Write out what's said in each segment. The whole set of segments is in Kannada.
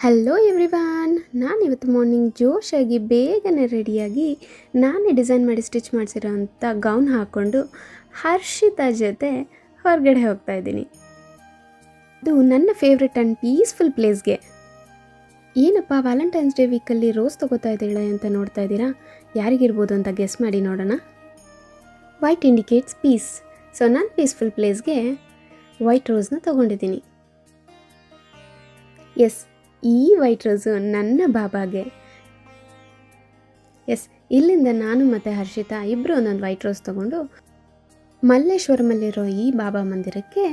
ಹಲೋ ಎವ್ರಿವಾನ್, ನಾನಿವತ್ತು ಮಾರ್ನಿಂಗ್ ಜೋಶಾಗಿ ಬೇಗನೆ ರೆಡಿಯಾಗಿ ನಾನೇ ಡಿಸೈನ್ ಮಾಡಿ ಸ್ಟಿಚ್ ಮಾಡಿಸಿರೋ ಅಂಥ ಗೌನ್ ಹಾಕ್ಕೊಂಡು ಹರ್ಷಿತಾ ಜೊತೆ ಹೊರಗಡೆ ಹೋಗ್ತಾ ಇದ್ದೀನಿ. ಇದು ನನ್ನ ಫೇವ್ರೆಟ್ ಆ್ಯಂಡ್ ಪೀಸ್ಫುಲ್ ಪ್ಲೇಸ್ಗೆ. ಏನಪ್ಪ ವ್ಯಾಲೆಂಟೈನ್ಸ್ ಡೇ ವೀಕಲ್ಲಿ ರೋಸ್ ತೊಗೋತಾ ಇದ್ದಾಳೆ ಅಂತ ನೋಡ್ತಾ ಇದ್ದೀರಾ? ಯಾರಿಗಿರ್ಬೋದು ಅಂತ ಗೆಸ್ ಮಾಡಿ ನೋಡೋಣ. ವೈಟ್ ಇಂಡಿಕೇಟ್ಸ್ ಪೀಸ್, ಸೊ ನಾನು ಪೀಸ್ಫುಲ್ ಪ್ಲೇಸ್ಗೆ ವೈಟ್ ರೋಸ್ನ ತೊಗೊಂಡಿದ್ದೀನಿ. ಎಸ್, ಈ ವೈಟ್ ರೋಸು ನನ್ನ ಬಾಬಾಗೆ. ಎಸ್, ಇಲ್ಲಿಂದ ನಾನು ಮತ್ತು ಹರ್ಷಿತಾ ಇಬ್ಬರು ಒಂದೊಂದು ವೈಟ್ ರೋಸ್ ತೊಗೊಂಡು ಮಲ್ಲೇಶ್ವರಮಲ್ಲಿರೋ ಈ ಬಾಬಾ ಮಂದಿರಕ್ಕೆ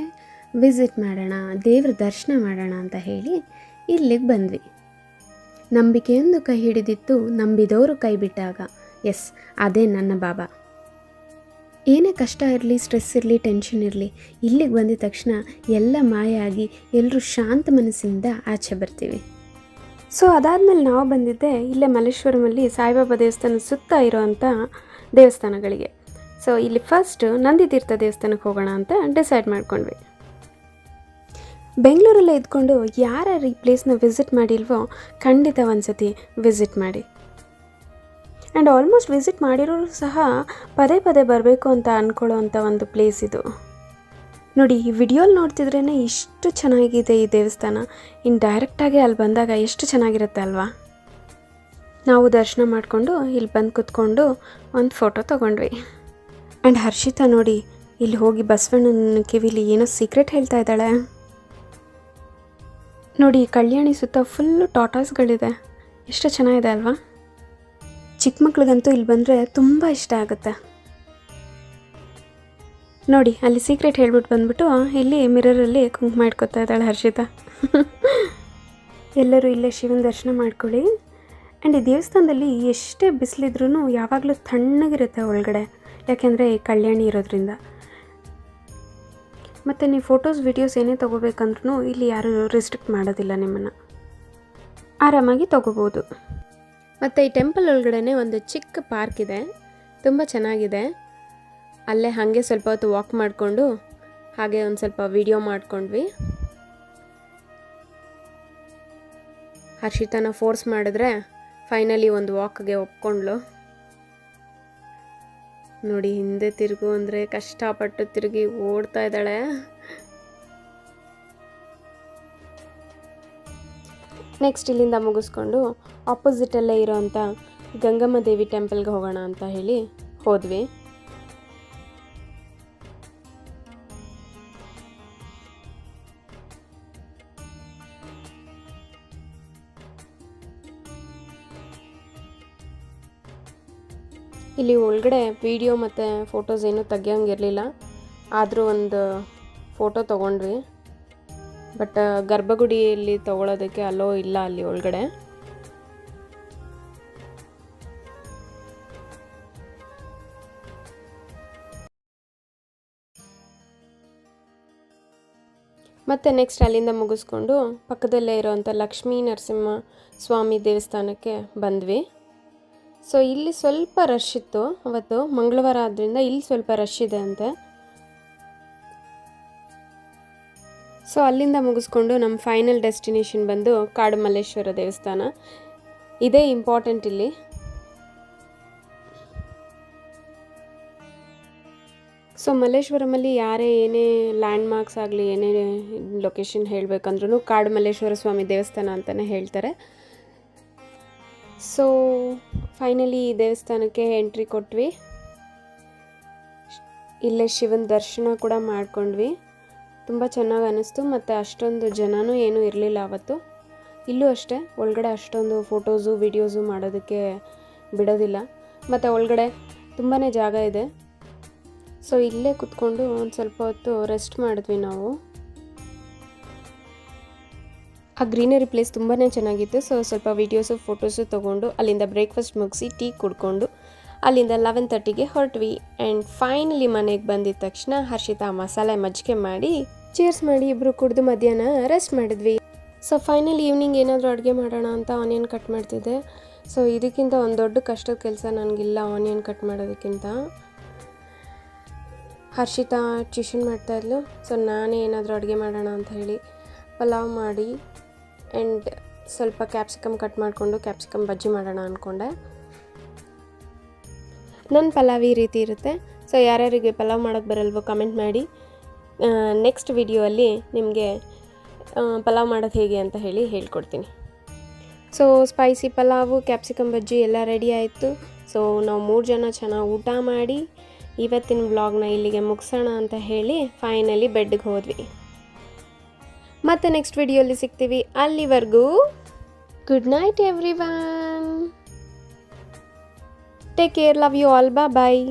ವಿಸಿಟ್ ಮಾಡೋಣ, ದೇವ್ರ ದರ್ಶನ ಮಾಡೋಣ ಅಂತ ಹೇಳಿ ಇಲ್ಲಿಗೆ ಬಂದ್ವಿ. ನಂಬಿಕೆಯೊಂದು ಕೈ ಹಿಡಿದಿತ್ತು, ನಂಬಿದವರು ಕೈ ಬಿಟ್ಟಾಗ. ಎಸ್, ಅದೇ ನನ್ನ ಬಾಬಾ. ಏನೇ ಕಷ್ಟ ಇರಲಿ, ಸ್ಟ್ರೆಸ್ ಇರಲಿ, ಟೆನ್ಷನ್ ಇರಲಿ, ಇಲ್ಲಿಗೆ ಬಂದಿದ ತಕ್ಷಣ ಎಲ್ಲ ಮಾಯ ಆಗಿ ಎಲ್ಲರೂ ಶಾಂತ ಮನಸ್ಸಿಂದ ಆಚೆ ಬರ್ತೀವಿ. ಸೊ ಅದಾದಮೇಲೆ ನಾವು ಬಂದಿದ್ದೆ ಇಲ್ಲೇ ಮಲ್ಲೇಶ್ವರಮಲ್ಲಿ ಸಾಯಿಬಾಬಾ ದೇವಸ್ಥಾನ ಸುತ್ತ ಇರೋವಂಥ ದೇವಸ್ಥಾನಗಳಿಗೆ. ಸೊ ಇಲ್ಲಿ ಫಸ್ಟ್ ನಂದಿತೀರ್ಥ ದೇವಸ್ಥಾನಕ್ಕೆ ಹೋಗೋಣ ಅಂತ ಡಿಸೈಡ್ ಮಾಡ್ಕೊಂಡ್ವಿ. ಬೆಂಗಳೂರಲ್ಲೇ ಇದ್ಕೊಂಡು ಯಾರ್ಯಾರು ಈ ಪ್ಲೇಸ್ನ ವಿಸಿಟ್ ಮಾಡಿಲ್ವೋ ಖಂಡಿತ ಒಂದು ಸತಿ ವಿಸಿಟ್ ಮಾಡಿ. ಆ್ಯಂಡ್ ಆಲ್ಮೋಸ್ಟ್ ವಿಸಿಟ್ ಮಾಡಿರೋರು ಸಹ ಪದೇ ಪದೇ ಬರಬೇಕು ಅಂತ ಅಂದ್ಕೊಳ್ಳೋ ಅಂಥ ಒಂದು ಪ್ಲೇಸ್ ಇದು. ನೋಡಿ, ಈ ವಿಡಿಯೋಲಿ ನೋಡ್ತಿದ್ರೇ ಇಷ್ಟು ಚೆನ್ನಾಗಿದೆ ಈ ದೇವಸ್ಥಾನ. ಇನ್ನು ಡೈರೆಕ್ಟಾಗಿ ಅಲ್ಲಿ ಬಂದಾಗ ಎಷ್ಟು ಚೆನ್ನಾಗಿರುತ್ತೆ ಅಲ್ವಾ? ನಾವು ದರ್ಶನ ಮಾಡಿಕೊಂಡು ಇಲ್ಲಿ ಬಂದು ಕೂತ್ಕೊಂಡು ಒಂದು ಫೋಟೋ ತೊಗೊಂಡ್ವಿ. ಆ್ಯಂಡ್ ಹರ್ಷಿತಾ ನೋಡಿ, ಇಲ್ಲಿ ಹೋಗಿ ಬಸವಣ್ಣನ ಕಿವಿಲಿ ಏನೋ ಸೀಕ್ರೆಟ್ ಹೇಳ್ತಾ ಇದ್ದಾಳೆ ನೋಡಿ. ಕಲ್ಯಾಣಿ ಸುತ್ತ ಫುಲ್ಲು ಟಾಟಾಸ್ಗಳಿದೆ, ಎಷ್ಟು ಚೆನ್ನಾಗಿದೆ ಅಲ್ವಾ? ಚಿಕ್ಕ ಮಕ್ಳಿಗಂತೂ ಇಲ್ಲಿ ಬಂದರೆ ತುಂಬ ಇಷ್ಟ ಆಗುತ್ತೆ. ನೋಡಿ, ಅಲ್ಲಿ ಸೀಕ್ರೆಟ್ ಹೇಳ್ಬಿಟ್ಟು ಬಂದ್ಬಿಟ್ಟು ಇಲ್ಲಿ ಮಿರರಲ್ಲಿ ಕುಂಕುಮ ಇಟ್ಕೊತಾ ಇದ್ದಾಳೆ ಹರ್ಷಿತಾ. ಎಲ್ಲರೂ ಇಲ್ಲೇ ಶಿವನ ದರ್ಶನ ಮಾಡ್ಕೊಳ್ಳಿ. ಆ್ಯಂಡ್ ಈ ದೇವಸ್ಥಾನದಲ್ಲಿ ಎಷ್ಟೇ ಬಿಸಿಲಿದ್ರೂ ಯಾವಾಗಲೂ ತಣ್ಣಗಿರುತ್ತೆ ಒಳಗಡೆ, ಯಾಕೆಂದರೆ ಈ ಕಲ್ಯಾಣಿ ಇರೋದ್ರಿಂದ. ಮತ್ತು ನೀವು ಫೋಟೋಸ್ ವಿಡಿಯೋಸ್ ಏನೇ ತೊಗೋಬೇಕಂದ್ರೂ ಇಲ್ಲಿ ಯಾರೂ ರಿಸ್ಟ್ರಿಕ್ಟ್ ಮಾಡೋದಿಲ್ಲ, ನಿಮ್ಮನ್ನು ಆರಾಮಾಗಿ ತೊಗೋಬೋದು. ಮತ್ತು ಈ ಟೆಂಪಲ್ ಒಳಗಡೆ ಒಂದು ಚಿಕ್ಕ ಪಾರ್ಕ್ ಇದೆ, ತುಂಬ ಚೆನ್ನಾಗಿದೆ. ಅಲ್ಲೇ ಹಾಗೆ ಸ್ವಲ್ಪ ಹೊತ್ತು ವಾಕ್ ಮಾಡಿಕೊಂಡು ಹಾಗೆ ಒಂದು ಸ್ವಲ್ಪ ವಿಡಿಯೋ ಮಾಡ್ಕೊಂಡ್ವಿ. ಹರ್ಷಿತಾನ ಫೋರ್ಸ್ ಮಾಡಿದ್ರೆ ಫೈನಲಿ ಒಂದು ವಾಕ್ಗೆ ಒಪ್ಕೊಂಡ್ಲು. ನೋಡಿ, ಹಿಂದೆ ತಿರುಗು ಅಂದರೆ ಕಷ್ಟಪಟ್ಟು ತಿರುಗಿ ಓಡ್ತಾ ಇದ್ದಾಳೆ. ನೆಕ್ಸ್ಟ್ ಇಲ್ಲಿಂದ ಮುಗಿಸ್ಕೊಂಡು ಆಪೋಸಿಟಲ್ಲೇ ಇರೋವಂಥ ಗಂಗಮ್ಮ ದೇವಿ ಟೆಂಪಲ್ಗೆ ಹೋಗೋಣ ಅಂತ ಹೇಳಿ ಹೋದ್ವಿ. ಇಲ್ಲಿ ಒಳಗಡೆ ವಿಡಿಯೋ ಮತ್ತು ಫೋಟೋಸ್ ಏನೂ ತೆಗಿಯೋಂಗಿರಲಿಲ್ಲ, ಆದರೂ ಒಂದು ಫೋಟೋ ತೊಗೊಂಡ್ವಿ. ಬಟ್ ಗರ್ಭಗುಡಿಯಲ್ಲಿ ತೊಗೊಳೋದಕ್ಕೆ ಅಲೋ ಇಲ್ಲ ಅಲ್ಲಿ ಒಳಗಡೆ. ಮತ್ತು ನೆಕ್ಸ್ಟ್ ಅಲ್ಲಿಂದ ಮುಗಿಸ್ಕೊಂಡು ಪಕ್ಕದಲ್ಲೇ ಇರೋವಂಥ ಲಕ್ಷ್ಮೀ ನರಸಿಂಹ ಸ್ವಾಮಿ ದೇವಸ್ಥಾನಕ್ಕೆ ಬಂದ್ವಿ. ಸೊ ಇಲ್ಲಿ ಸ್ವಲ್ಪ ರಶ್ ಇತ್ತು, ಅವತ್ತು ಮಂಗಳವಾರ ಆದ್ದರಿಂದ ಇಲ್ಲಿ ಸ್ವಲ್ಪ ರಶ್ ಇದೆ ಅಂತೆ. ಸೊ ಅಲ್ಲಿಂದ ಮುಗಿಸ್ಕೊಂಡು ನಮ್ಮ ಫೈನಲ್ ಡೆಸ್ಟಿನೇಷನ್ ಬಂದು ಕಾಡು ಮಲ್ಲೇಶ್ವರ ದೇವಸ್ಥಾನ. ಇದೇ ಇಂಪಾರ್ಟೆಂಟ್ ಇಲ್ಲಿ. ಸೊ ಮಲ್ಲೇಶ್ವರಮಲ್ಲಿ ಯಾರೇ ಏನೇ ಲ್ಯಾಂಡ್ ಮಾರ್ಕ್ಸ್ ಆಗಲಿ, ಏನೇ ಲೊಕೇಶನ್ ಹೇಳಬೇಕಂದ್ರೂ ಕಾಡು ಮಲ್ಲೇಶ್ವರ ಸ್ವಾಮಿ ದೇವಸ್ಥಾನ ಅಂತಲೇ ಹೇಳ್ತಾರೆ. ಸೊ ಫೈನಲಿ ಈ ದೇವಸ್ಥಾನಕ್ಕೆ ಎಂಟ್ರಿ ಕೊಟ್ವಿ. ಇಲ್ಲೇ ಶಿವನ ದರ್ಶನ ಕೂಡ ಮಾಡ್ಕೊಂಡ್ವಿ. ತುಂಬ ಚೆನ್ನಾಗಿ ಅನ್ನಿಸ್ತು. ಮತ್ತು ಅಷ್ಟೊಂದು ಜನನೂ ಏನೂ ಇರಲಿಲ್ಲ ಅವತ್ತು. ಇಲ್ಲೂ ಅಷ್ಟೇ, ಒಳಗಡೆ ಅಷ್ಟೊಂದು ಫೋಟೋಸು ವಿಡಿಯೋಸು ಮಾಡೋದಕ್ಕೆ ಬಿಡೋದಿಲ್ಲ. ಮತ್ತು ಒಳಗಡೆ ತುಂಬಾ ಜಾಗ ಇದೆ. ಸೊ ಇಲ್ಲೇ ಕೂತ್ಕೊಂಡು ಒಂದು ಸ್ವಲ್ಪ ಹೊತ್ತು ರೆಸ್ಟ್ ಮಾಡಿದ್ವಿ ನಾವು. ಆ ಗ್ರೀನರಿ ಪ್ಲೇಸ್ ತುಂಬಾ ಚೆನ್ನಾಗಿತ್ತು. ಸೊ ಸ್ವಲ್ಪ ವೀಡಿಯೋಸು ಫೋಟೋಸು ತೊಗೊಂಡು ಅಲ್ಲಿಂದ ಬ್ರೇಕ್ಫಾಸ್ಟ್ ಮುಗಿಸಿ ಟೀ ಕುಡ್ಕೊಂಡು ಅಲ್ಲಿಂದ 11:30ಗೆ ಹೊರಟ್ವಿ. ಆ್ಯಂಡ್ ಫೈನಲಿ ಮನೆಗೆ ಬಂದಿದ್ದ ತಕ್ಷಣ ಹರ್ಷಿತಾ ಮಸಾಲೆ ಮಜ್ಜಿಗೆ ಮಾಡಿ ಚೇರ್ಸ್ ಮಾಡಿ ಇಬ್ಬರು ಕುಡಿದು ಮಧ್ಯಾಹ್ನ ರೆಸ್ಟ್ ಮಾಡಿದ್ವಿ. ಸೊ ಫೈನಲಿ ಈವ್ನಿಂಗ್ ಏನಾದರೂ ಅಡುಗೆ ಮಾಡೋಣ ಅಂತ ಆನಿಯನ್ ಕಟ್ ಮಾಡ್ತಿದ್ದೆ. ಸೊ ಇದಕ್ಕಿಂತ ಒಂದು ದೊಡ್ಡ ಕಷ್ಟದ ಕೆಲಸ ನನಗಿಲ್ಲ ಆನಿಯನ್ ಕಟ್ ಮಾಡೋದಕ್ಕಿಂತ. ಹರ್ಷಿತಾ ಟ್ಯೂಷನ್ ಮಾಡ್ತಾಯಿದ್ಲು. ಸೊ ನಾನೇ ಏನಾದರೂ ಅಡುಗೆ ಮಾಡೋಣ ಅಂತ ಹೇಳಿ ಪಲಾವ್ ಮಾಡಿ ಆ್ಯಂಡ್ ಸ್ವಲ್ಪ ಕ್ಯಾಪ್ಸಿಕಮ್ ಕಟ್ ಮಾಡಿಕೊಂಡು ಕ್ಯಾಪ್ಸಿಕಮ್ ಬಜ್ಜಿ ಮಾಡೋಣ ಅಂದ್ಕೊಂಡೆ. ನನ್ನ ಪಲಾವ್ ಈ ರೀತಿ ಇರುತ್ತೆ. ಸೊ ಯಾರ್ಯಾರಿಗೆ ಪಲಾವ್ ಮಾಡೋಕ್ಕೆ ಬರಲ್ವೋ ಕಮೆಂಟ್ ಮಾಡಿ. ನೆಕ್ಸ್ಟ್ ವಿಡಿಯೋಲ್ಲಿ ನಿಮಗೆ ಪಲಾವ್ ಮಾಡೋದು ಹೇಗೆ ಅಂತ ಹೇಳ್ಕೊಡ್ತೀನಿ. ಸೊ ಸ್ಪೈಸಿ ಪಲಾವು, ಕ್ಯಾಪ್ಸಿಕಮ್ ಬಜ್ಜಿ ಎಲ್ಲ ರೆಡಿ ಆಯಿತು. ಸೊ ನಾವು 3 ಜನ ಚೆನ್ನಾಗಿ ಊಟ ಮಾಡಿ ಇವತ್ತಿನ ವ್ಲಾಗ್ನ ಇಲ್ಲಿಗೆ ಮುಗಿಸೋಣ ಅಂತ ಹೇಳಿ ಫೈನಲಿ ಬೆಡ್ಗೆ ಹೋದ್ವಿ. ಮತ್ತೆ ನೆಕ್ಸ್ಟ್ ವಿಡಿಯೋಲಿ ಸಿಗ್ತೀವಿ. ಅಲ್ಲಿವರೆಗೂ good night everyone. Take care. Love you all. Bye.